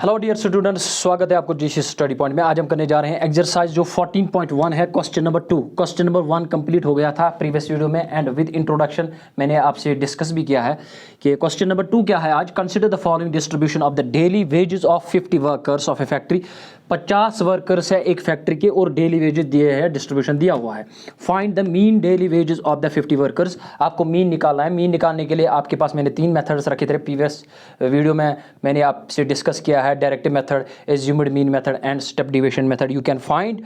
Hello dear students, स्वागत है आपको जीसी स्टडी पॉइंट में। आज हम करने जा रहे हैं एक्सरसाइज जो 14.1 है, question number 2। Question number 1 complete हो गया था प्रीवियस वीडियो में एंड विद इंट्रोडक्शन मैंने आपसे डिस्कस भी किया है कि क्वेश्चन नंबर 2 क्या है। आज consider the following distribution of the daily wages of 50 workers of A factory. 50 workers है एक फैक्ट्री के और डेली वेजेस दिए हैं, डिस्ट्रीब्यूशन दिया हुआ है। Find the mean daily wages of the 50 workers. आपको मीन निकालना है। मीन निकालने के लिए आपके पास मैंने 3 मेथड्स रखे थे प्रीवियस वीडियो में, मैंने आपसे डिस्कस किया है। Directive method, assumed mean method and step deviation method. You can find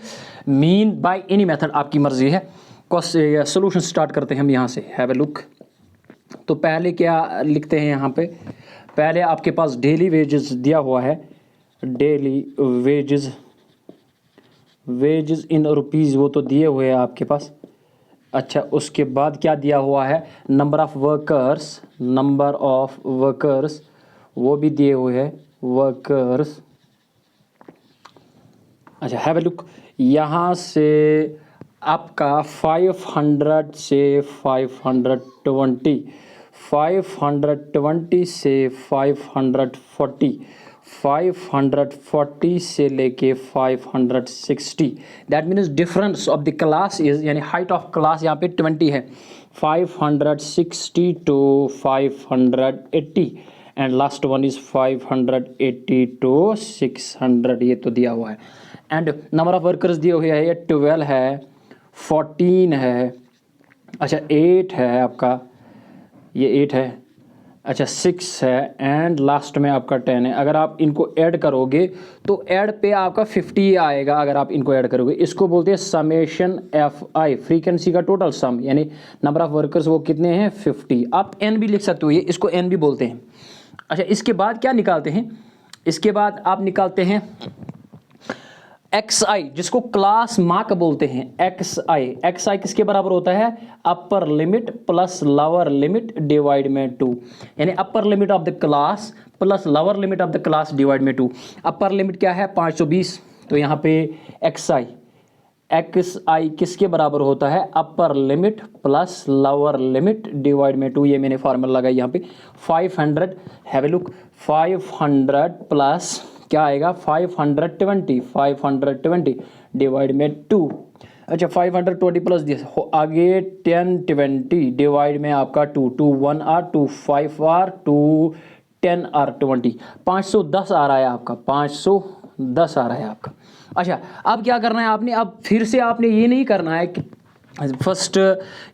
mean by any method, आपकी मर्जी है। सोल्यूशन स्टार्ट करते हैं हम यहाँ से। Have a look. तो पहले क्या लिखते हैं यहाँ पे, पहले आपके पास डेली वेजेस दिया हुआ है। Daily wages, wages in rupees वो तो दिए हुए हैं आपके पास। अच्छा, उसके बाद क्या दिया हुआ है, number of workers, number of workers वो भी दिए हुए हैं, वर्कर्स। अच्छा, हैव ए लुक। यहाँ से आपका 500 से 520, 520 से 540, 540 से लेके 560। That means difference of the class is, यानी हाइट ऑफ क्लास यहाँ पे 20 है। 560 to 580 and last one is 580 to 600, ये तो दिया हुआ है। एंड नंबर ऑफ वर्कर्स दिए हुए हैं, ये 12 है, 14 है, अच्छा 8 है आपका, ये 8 है, अच्छा 6 है एंड लास्ट में आपका 10 है। अगर आप इनको ऐड करोगे तो ऐड पे आपका 50 आएगा। अगर आप इनको ऐड करोगे, इसको बोलते हैं समेशन एफ आई, फ्रीक्वेंसी का टोटल सम, यानी नंबर ऑफ वर्कर्स वो कितने हैं, 50। आप एन भी लिख सकते हो, ये इसको एन भी बोलते हैं। अच्छा, इसके बाद क्या निकालते हैं, इसके बाद आप निकालते हैं एक्स आई, जिसको क्लास मार्क बोलते हैं। एक्स आई, एक्स आई किसके बराबर होता है, upper limit plus lower limit divide में 2, यानी upper limit of the class plus lower limit of the class divide में 2। अपर लिमिट क्या है, 520, तो यहाँ पे एक्स आई, एक्स आई किसके बराबर होता है, upper limit plus lower limit divide में 2। ये मैंने फार्मूला लगाई यहाँ पे। 500, हैव ए लुक, 500 प्लस क्या आएगा, 520, 520 डिवाइड में 2। अच्छा, 520 प्लस दिस आगे 1020 डिवाइड में आपका 2, 2 1 आर, 2 5 आर, 2 10 आर 20, 510 आ रहा है आपका, 510 आ रहा है आपका। अच्छा, अब क्या करना है आपने, अब फिर से आपने ये नहीं करना है कि फर्स्ट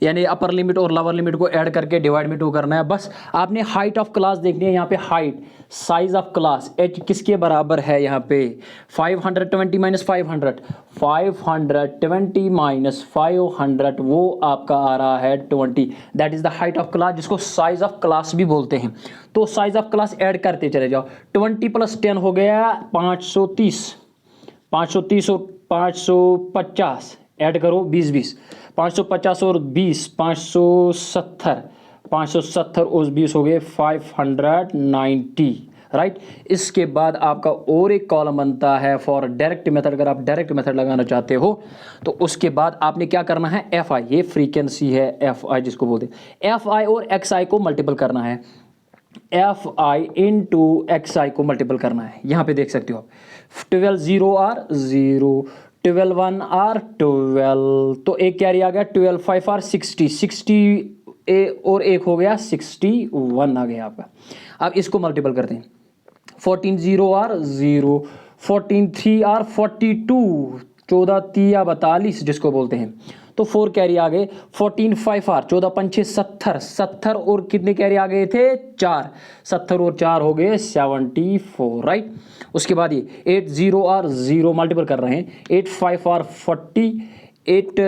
यानी अपर लिमिट और लोअर लिमिट को ऐड करके डिवाइड में 2 करना है। बस आपने हाइट ऑफ क्लास देखनी है। यहाँ पे height, size of class H किसके बराबर है, यहाँ पे 520 माइनस 500, 520 माइनस 500 वो आपका आ रहा है 20। That is the height of class, जिसको साइज ऑफ क्लास भी बोलते हैं। तो साइज ऑफ क्लास ऐड करते चले जाओ। 20 प्लस 10 हो गया 530, 530 और 550 ऐड करो 20, 550 और 20, 570, 570 और 20 हो गए 590, राइट। इसके बाद आपका और एक कॉलम बनता है फॉर डायरेक्ट मेथड। अगर आप डायरेक्ट मेथड लगाना चाहते हो तो उसके बाद आपने क्या करना है, एफ आई, ये फ्रीक्वेंसी है एफ आई जिसको बोलते हैं। एफ आई और एक्स आई को मल्टीपल करना है, F I into x I को मल्टीपल करना है। यहाँ पे देख सकते हो आप, 12 0 आर 0, 12 1 आर 12, तो एक कैरी आ गया, 12 5 आर 60, 60 और एक हो गया 61 आ गया आपका। अब इसको मल्टीपल करते हैं, 14 0 आर 0, 14 3 आर 42, 14 3 42 जिसको बोलते हैं, तो 4 कैरी आ गए। 14 5 आर 14 5 70, 70 और कितने कैरी आ गए थे, 4, 70 और 4 हो गए 74, राइट। उसके बाद ये 8 0 आर 0 मल्टीपल कर रहे हैं, 8 5 आर 40, 8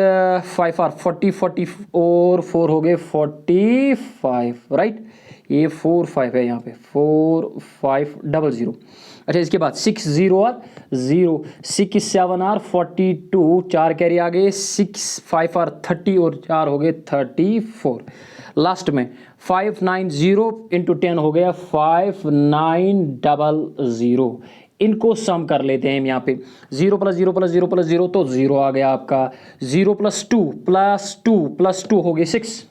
5 आर 40, 40 और 4 हो गए 45, राइट। ये 4 5 है यहाँ पे, 4 5 00। अच्छा, इसके बाद 6 0 आर 0, 6 7 आर 42, 4 कैरी आ गए, 6 5 आर 30 और 4 हो गए 34। लास्ट में 590 इंटू 10 हो गया 5900। इनको सम कर लेते हैं हम यहाँ पे, 0 प्लस 0 प्लस 0 प्लस 0 तो 0 आ गया आपका, 0 प्लस 2 प्लस 2 प्लस 2 हो गए 6,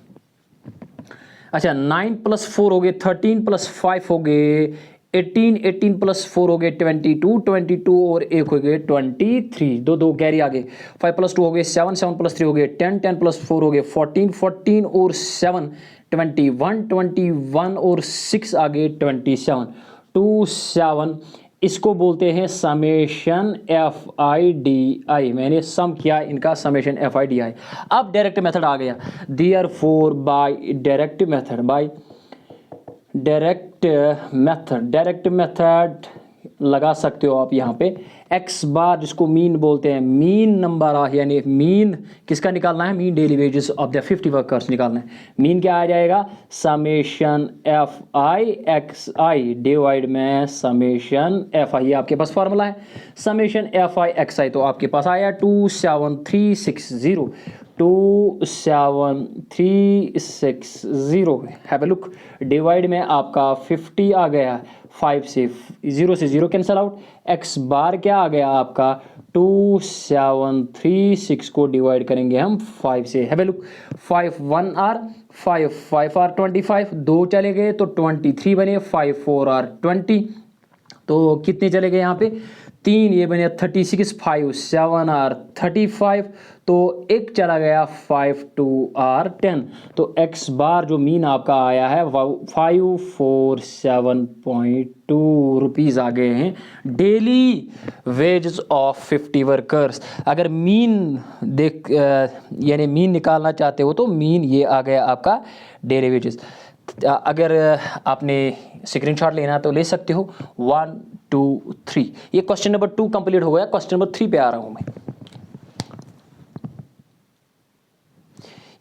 अच्छा 9 प्लस 4 हो गए 13 प्लस 5 हो गए 18, 18 प्लस 4 हो गए 22, 22 और 1 हो गए 23, दो दो कैरी आ गए। 5 प्लस 2 हो गए 7, 7 प्लस 3 हो गए 10, 10 प्लस 4 हो गए 14, 14 और 7 21, 21 और 6 आ गए 27, 27। इसको बोलते हैं समेशन FIDI। मैंने सम किया इनका समेशन FIDI। अब डायरेक्ट मेथड आ गया। देयरफॉर बाय डायरेक्ट मेथड लगा सकते हो आप यहाँ पे एक्स बार, जिसको मीन बोलते हैं, मीन नंबर यानी मीन किसका निकालना है, mean daily wages of the 50 workers निकालना है। मीन क्या आ जाएगा, समेशन FIXI डिवाइड में समेशन FI। ये आपके पास फॉर्मूला है समेशन FIXI। तो आपके पास आया 27360, 27360। हैव अ लुक, डिवाइड में आपका 50 आ गया, 5 से 0 से 0 कैंसल आउट। एक्स बार क्या आ गया आपका 2736 को डिवाइड करेंगे हम 5 से। Have a look, 5 1 are 5 5 are 25, 2 चले गए तो 23 बने, 5 4 आर 20, तो कितने चले गए यहाँ पे 3, ये बने 36, 5 7 आर 35, तो एक चला गया 5 2 आर 10। तो एक्स बार जो मीन आपका आया है 547.2 रुपीज़ आ गए हैं डेली वेजेस ऑफ 50 वर्कर्स। अगर मीन यानी मीन निकालना चाहते हो तो मीन ये आ गया आपका डेली वेजेस। अगर आपने स्क्रीनशॉट लेना तो ले सकते हो। 1 2 3, ये क्वेश्चन नंबर 2 कंप्लीट हो गया। क्वेश्चन नंबर 3 पे आ रहा हूं मैं।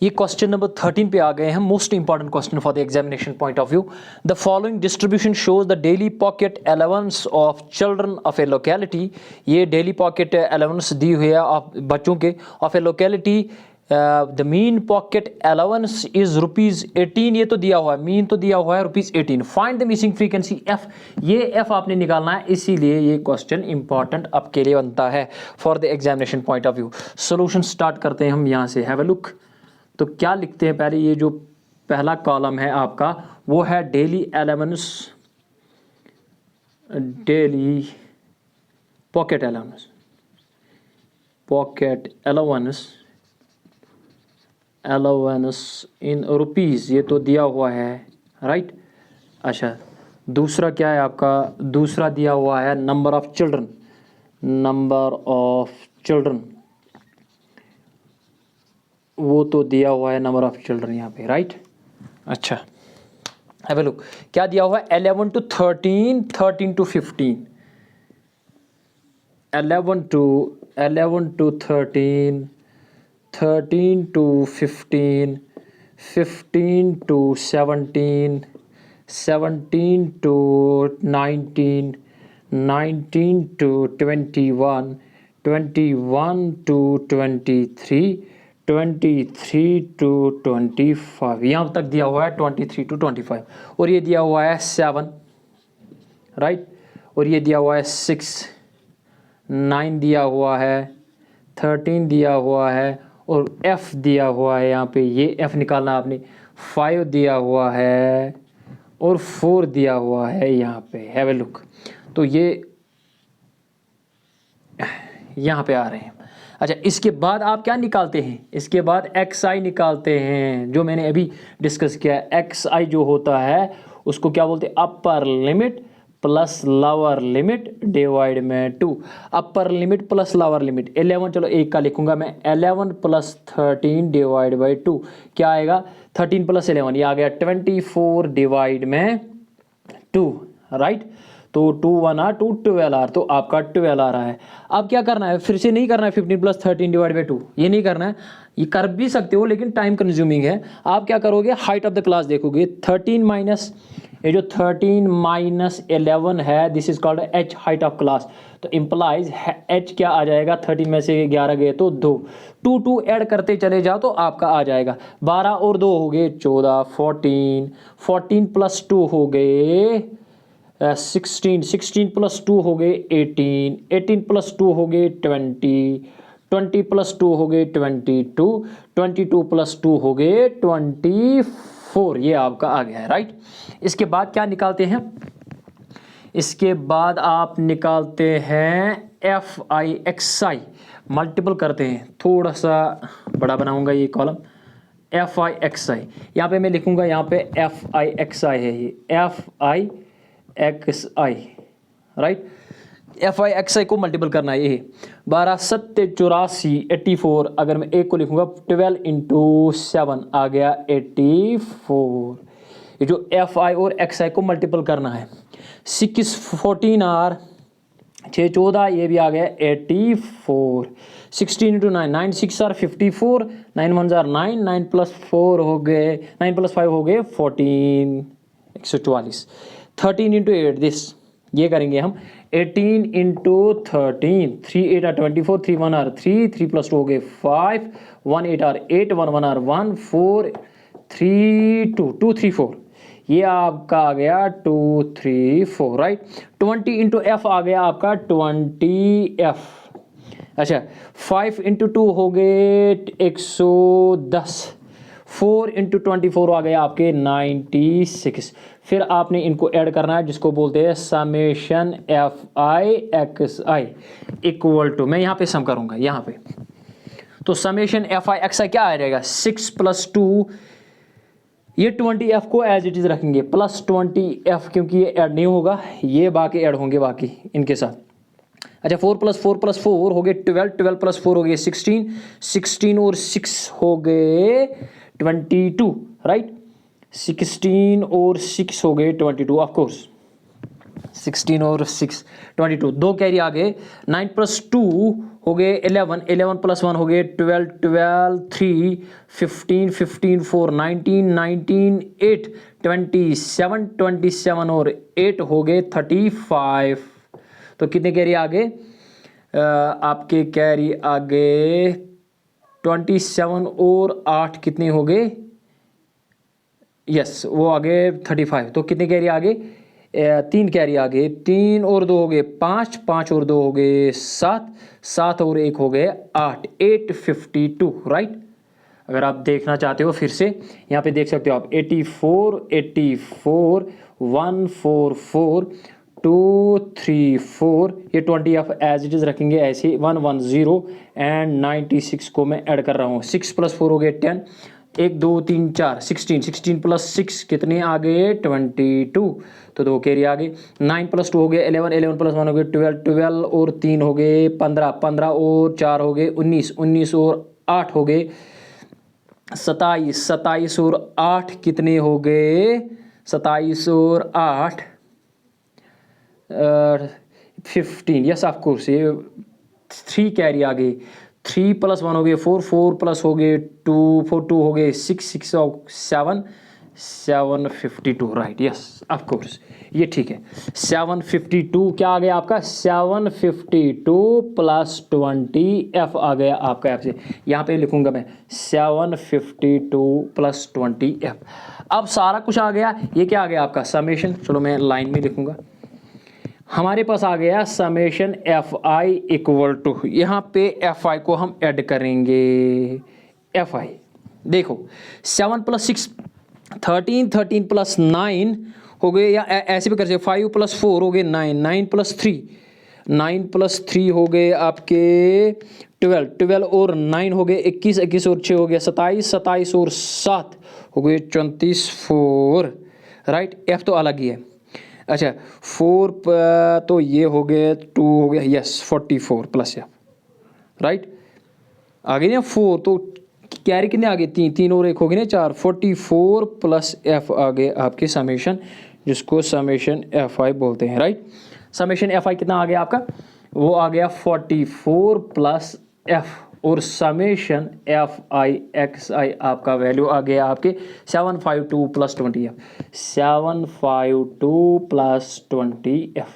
ये क्वेश्चन नंबर 13 पे आ गए हैं। Most important question for the examination point of view. The following distribution shows the daily pocket allowance of children of A locality. ये डेली पॉकेट अलाउंस दी हुई है बच्चों के of A locality. The mean pocket allowance is ₹18। ये तो दिया हुआ है, मीन तो दिया हुआ है ₹18। Find the missing frequency F। ये F आपने निकालना है, इसीलिए ये क्वेश्चन इंपॉर्टेंट आपके लिए बनता है for the examination point of view. Solution start करते हैं हम यहाँ से। हैव अ लुक, तो क्या लिखते हैं पहले, ये जो पहला कॉलम है आपका वो है daily allowance, daily pocket allowance, pocket allowance in rupees, ये तो दिया हुआ है राइट। अच्छा, दूसरा क्या है आपका, दूसरा दिया हुआ है number of children, number of children, वो तो दिया हुआ है नंबर ऑफ चिल्ड्रन यहाँ पे राइट। अच्छा, हैव अ लुक, क्या दिया हुआ है 11 to 13, 13 to 15, 11 to 13, 13 to 15, 15 to 17, 17 to 19, 19 to 21, 21 to 23, 23 to 25, यहाँ तक दिया हुआ है 23 to 25। और ये दिया हुआ है 7 राइट, और ये दिया हुआ है 6, 9 दिया हुआ है, 13 दिया हुआ है, और F दिया हुआ है यहाँ पे, ये F निकालना आपने, 5 दिया हुआ है और 4 दिया हुआ है यहाँ पे। हैव अ लुक, तो ये यहाँ पे आ रहे हैं। अच्छा, इसके बाद आप क्या निकालते हैं, इसके बाद XI निकालते हैं, जो मैंने अभी डिस्कस किया है। XI जो होता है उसको क्या बोलते हैं, upper limit plus lower limit divide में 2। Upper limit plus lower limit 11, चलो एक का लिखूंगा मैं, 11 प्लस 13 डिवाइड बाई 2, क्या आएगा 13 प्लस 11, ये आ गया 24 डिवाइड में 2 राइट। तो 2 1 आर 2 12 आर, तो आपका 12 आ रहा है। अब क्या करना है, फिर से नहीं करना है 15 प्लस 13 डिवाइड बाई 2, ये नहीं करना है, ये कर भी सकते हो लेकिन टाइम कंज्यूमिंग है। आप क्या करोगे, हाइट ऑफ द क्लास देखोगे, 13 माइनस, ये जो 13 माइनस 11 है, this is called H, height of class. तो इम्प्लाइज H क्या आ जाएगा, 13 में से 11 गए तो 2, 2 2 ऐड करते चले जाओ तो आपका आ जाएगा 12 और 2 हो गए 14, 14, 14 प्लस 2 हो गए 16, 16 प्लस 2 हो गए 18, 18 प्लस 2 हो गए 20, 20 प्लस 2 हो गए 22, 22 प्लस 2 हो गए 24, ये आपका आ गया है राइट। इसके बाद क्या निकालते हैं, इसके बाद आप निकालते हैं F I X I, multiple करते हैं, थोड़ा सा बड़ा बनाऊंगा ये कॉलम, एफ आई एक्स आई, यहाँ पे मैं लिखूंगा, यहाँ पे एफ आई एक्स आई है, ये F I X I, right. F I X I को मल्टीपल करना है, ये 12 सत्ते 84 84, अगर मैं एक को लिखूंगा 12 इंटू 7 आ गया 84। ये जो एफ आई और एक्स आई को मल्टीपल करना है, 6 14 आर 6 14, ये भी आ गया 84। 16 इंटू 9 9 6 आर 54, 9 1 आर 9, 9 प्लस 4 हो गए, 9 प्लस 5 हो गए 14, 144। 13 इंटू 8 दिस, ये करेंगे हम 18 इंटू 13, 3 8 आर 24, 3 1 आर 3, 3 प्लस 2 हो गए 5, 1 8 आर 8, 1 1 आर 1, 4 3 2 2 3 4, ये आपका आ गया 2 3 4, राइट। 20 इंटू एफ आ गया आपका 20 एफ। अच्छा 5 इंटू 2 हो गए 110, 4 इंटू 24 आ गया आपके 96। फिर आपने इनको ऐड करना है, जिसको बोलते हैं summation F I X I equal to, मैं यहाँ पे सम करूँगा यहाँ पे, तो summation F I X I क्या आ जाएगा, 6 प्लस 2, ये 20 को एज इट इज़ रखेंगे, प्लस 20 क्योंकि ये ऐड नहीं होगा, ये बाकी ऐड होंगे बाकी इनके साथ। अच्छा 4 प्लस 4 प्लस 4 हो गए 12, 12 प्लस 4 हो गए 16, 16 और 6 हो गए 22, राइट। 16 और 6 हो गए 22, ऑफ कोर्स 16 और 6 22, दो कैरी आ गए, 9 प्लस 2 हो गए 11, 11 प्लस 1 हो गए 12, 12 3 15, 15 4 19, 19 8 27, 27 और 8 हो गए 35। तो कितने कैरी आ गए, आपके कैरी आ गए 27 और 8 कितने हो गए, यस वो आ गए 35। तो कितने कैरी आ गए, 3 कैरी आ गए, 3 और 2 हो गए 5, 5 और 2 हो गए 7, 7 और 1 हो गए 8, 852, राइट। अगर आप देखना चाहते हो फिर से यहाँ पे देख सकते हो आप 84 84 144 234, ये 20 आप एज इट इज़ रखेंगे ऐसे, 110 एंड 96 को मैं ऐड कर रहा हूँ, 6 प्लस 4 हो गए 10, 1 2 3 4 16, 16 प्लस 6 कितने आ गए 22, तो 2 कैरी आ गए, 9 प्लस 2 हो गए 11, 11 प्लस 1 हो गए 12, 12 और 3 हो गए 15, 15 और 4 हो गए 19, 19 और 8 हो गए 27, 27 और 8 कितने हो गए, 27 और 8 15, यस ऑफ कोर्स, ये 3 कैरी आ गई, 3 प्लस 1 हो गए 4, 4 प्लस हो गए 2, 4 2 हो गए 6, 6 और 7, 752, राइट, यस ऑफ कोर्स ये ठीक है। 752 क्या आ गया आपका, 752 प्लस 20 एफ आ गया आपका, एफ से यहाँ पे लिखूंगा मैं 752 प्लस 20 एफ। अब सारा कुछ आ गया, ये क्या आ गया आपका समेशन, चलो मैं लाइन में लिखूंगा, हमारे पास आ गया summation F I equal to, यहाँ पे एफ आई को हम ऐड करेंगे, एफ आई देखो 7 प्लस 6 13, 13 प्लस 9 हो गए, या ऐसे भी कर सकते, 5 प्लस 4 हो गए 9, 9 प्लस 3 9 प्लस 3 हो गए आपके 12, 12 और 9 हो गए 21, 21 और 6 हो गया 27, 27 और 7 हो गए 34 4, राइट। एफ तो अलग ही है। अच्छा 4 तो ये हो गए 2 हो गया, यस 44 प्लस एफ, राइट। आ गए ना 4, तो कैरी कितने आ गए, 3, 3 और 1 हो गए ना 4, 44 प्लस एफ आ गए आपके समेशन, जिसको समेशन एफ आई बोलते हैं, राइट। समेशन एफ आई कितना आ गया आपका, वो आ गया 44 प्लस एफ, और summation F I X I आपका वैल्यू आ गया आपके 752 plus 20 F, 752 plus 20 F.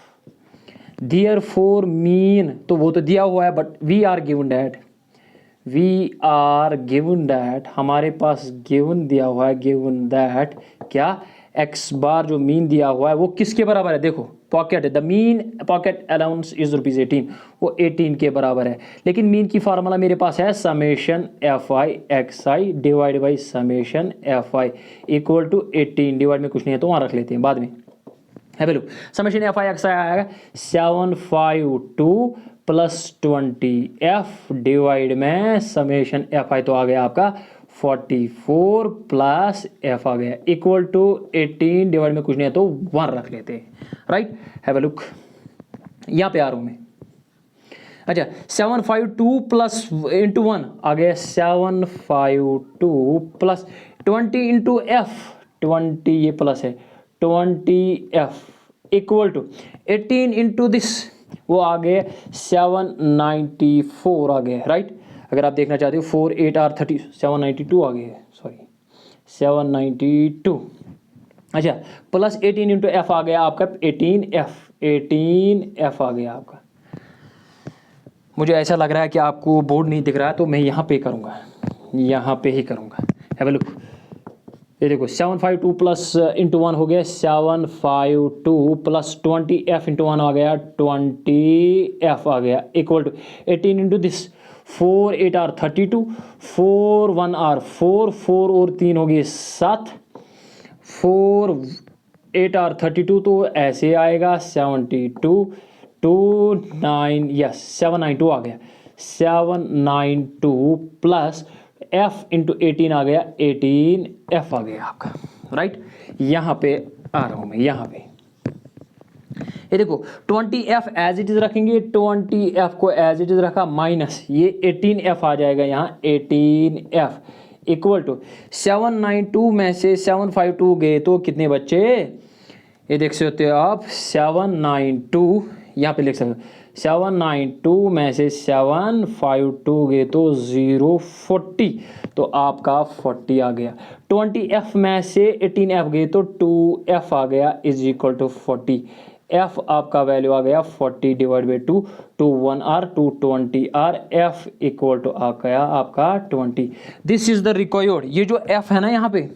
Therefore mean, तो वो तो दिया हुआ है, but we are given that, हमारे पास गिवन दिया हुआ है, गिवन दैट क्या, एक्स बार जो मीन दिया हुआ है वो किसके बराबर है, देखो पॉकेट है, the mean pocket allowance is ₹18, वो 18 के बराबर है। लेकिन मीन की फार्मूला मेरे पास है summation F I X I divide by summation F I equal to 18, divide में कुछ नहीं है तो वहाँ रख लेते हैं बाद में। है value summation F I x आएगा 752 प्लस 20 एफ डिवाइड में समेशन एफ आई तो आ गया आपका 44 प्लस एफ आ गया इक्वल टू 18 डिवाइड में कुछ नहीं है तो 1 रख लेते हैं, राइट। हैव अ लुक, यहाँ पे आ रहा हूँ मैं। अच्छा 752 प्लस इंटू 1 आ गया 752 प्लस 20 इंटू एफ, 20 ये प्लस है 20 F equal to 18 into this वो आ गए 794 आ गए, राइट। अगर आप देखना चाहते हो 4 8 आर 30 792 आ गए, सॉरी 792। अच्छा प्लस 18 इंटू एफ आ गया आपका 18 एफ आ गया आपका। मुझे ऐसा लग रहा है कि आपको बोर्ड नहीं दिख रहा है तो मैं यहाँ पे करूँगा, यहाँ पे ही करूँगा। हैव अ लुक, ये देखो 752 प्लस इंटू 1 हो गया 752 प्लस 20 एफ इंटू 1 आ गया 20 एफ आ गया equal to 18 into this 4 8 are 32 4 1 are 4 4 और 3 हो गए 7 4 8 आर 32 तो ऐसे आएगा 72 2 9 यस 792 आ गया 792 प्लस एफ इंटू 18 आ गया 18 एफ आ गया आपका, राइट। यहाँ पे आ रहा हूँ मैं, यहाँ पे ये देखो 20 एफ एज इट इज रखेंगे, 20 एफ को एज इट इज रखा माइनस ये 18 एफ आ जाएगा यहाँ 18 एफ इक्वल टू 792 में से 752 गए तो कितने बच्चे, ये देख सकते हो आप 792 यहाँ पे लिख सकते हो 792 में से 752 गए तो 040 तो आपका 40 आ गया। 20f में से 18f गए तो 2f आ गया इज इक्वल टू 40। f आपका वैल्यू आ गया 40 divide by 2 2 1 r 2 20 r f equal to आ गया आपका 20। दिस इज द रिक्वायर्ड, ये जो f है ना यहाँ पे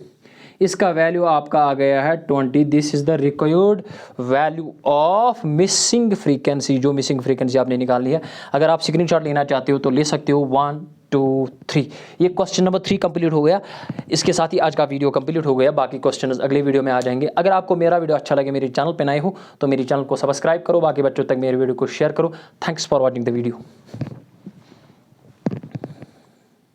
इसका वैल्यू आपका आ गया है 20। This is the required value of missing frequency, जो मिसिंग फ्रीक्वेंसी आपने निकालनी है। अगर आप स्क्रीनशॉट लेना चाहते हो तो ले सकते हो 1 2 3। ये क्वेश्चन नंबर 3 कंप्लीट हो गया। इसके साथ ही आज का वीडियो कंप्लीट हो गया, बाकी क्वेश्चन अगले वीडियो में आ जाएंगे। अगर आपको मेरा वीडियो अच्छा लगे, मेरे चैनल पर नए हो तो मेरे चैनल को सब्सक्राइब करो, बाकी बच्चों तक मेरे वीडियो को शेयर करो। Thanks for watching the video.